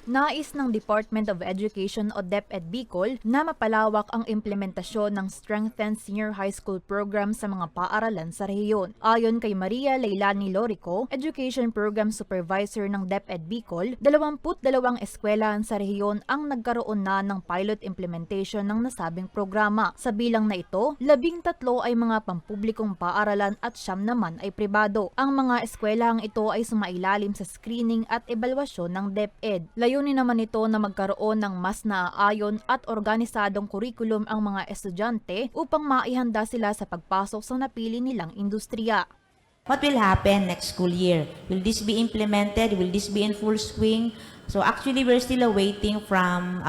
Nais ng Department of Education o DepEd Bicol na mapalawak ang implementasyon ng Strengthened Senior High School Program sa mga paaralan sa rehiyon. Ayon kay Maria Leilani Lorico, Education Program Supervisor ng DepEd Bicol, 22 eskwelahan sa rehiyon ang nagkaroon na ng pilot implementation ng nasabing programa. Sa bilang na ito, 13 ay mga pampublikong paaralan at 9 naman ay pribado. Ang mga eskwelahang ito ay sumailalim sa screening at ebalwasyon ng DepEd. Layunin naman ito na magkaroon ng mas naaayon at organisadong kurikulum ang mga estudyante upang maihanda sila sa pagpasok sa napili nilang industriya. What will happen next school year? Will this be implemented? Will this be in full swing? So actually, we're still awaiting from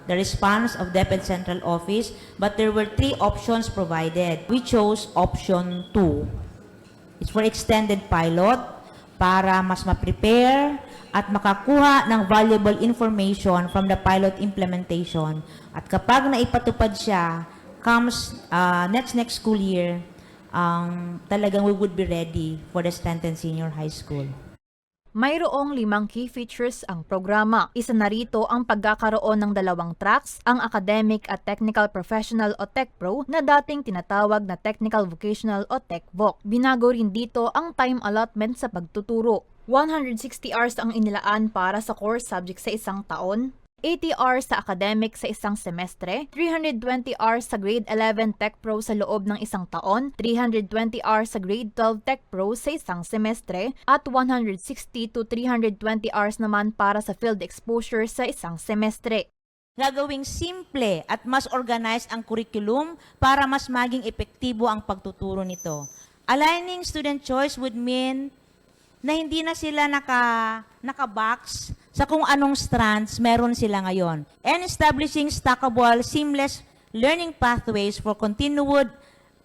the response of DepEd Central Office, but there were 3 options provided. We chose option 2. It's for extended pilot para mas ma-prepare at makakuha ng valuable information from the pilot implementation. At kapag naipatupad siya, comes next school year, talagang we would be ready for the Strengthened Senior High School. Mayroong 5 key features ang programa. Isa na rito ang pagkakaroon ng 2 tracks, ang Academic at Technical Professional o TechPro na dating tinatawag na Technical Vocational o TechVoc. Binago rin dito ang time allotment sa pagtuturo. 160 hours ang inilaan para sa core subject sa isang taon, 80 hours sa academic sa isang semestre, 320 hours sa grade 11 Tech Pro sa loob ng isang taon, 320 hours sa grade 12 Tech Pro sa isang semestre, at 160 to 320 hours naman para sa field exposure sa isang semestre. Gagawing simple at mas organized ang curriculum para mas maging epektibo ang pagtuturo nito. Aligning student choice would mean na hindi na sila naka-box sa kung anong strands meron sila ngayon. And establishing stackable, seamless learning pathways for continued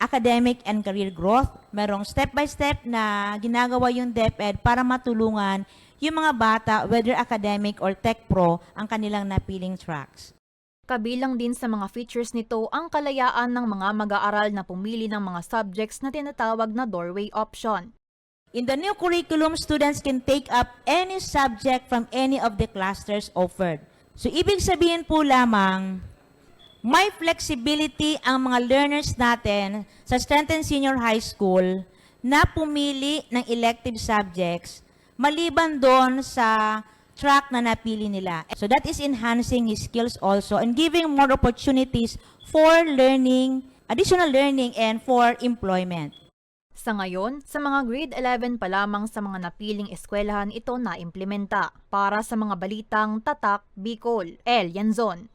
academic and career growth. Merong step-by-step na ginagawa yung DepEd para matulungan yung mga bata, whether academic or tech pro, ang kanilang napiling tracks. Kabilang din sa mga features nito ang kalayaan ng mga mag-aaral na pumili ng mga subjects na tinatawag na doorway option. In the new curriculum, students can take up any subject from any of the clusters offered. So, ibig sabihin po lamang, may flexibility ang mga learners natin sa Strengthened Senior High School na pumili ng elective subjects maliban doon sa track na napili nila. So, that is enhancing his skills also and giving more opportunities for learning, additional learning, and for employment. Sa ngayon, sa mga grade 11 pa lamang sa mga napiling eskwelahan ito na implementa. Para sa mga balitang Tatak, Bicol, El Yanzon.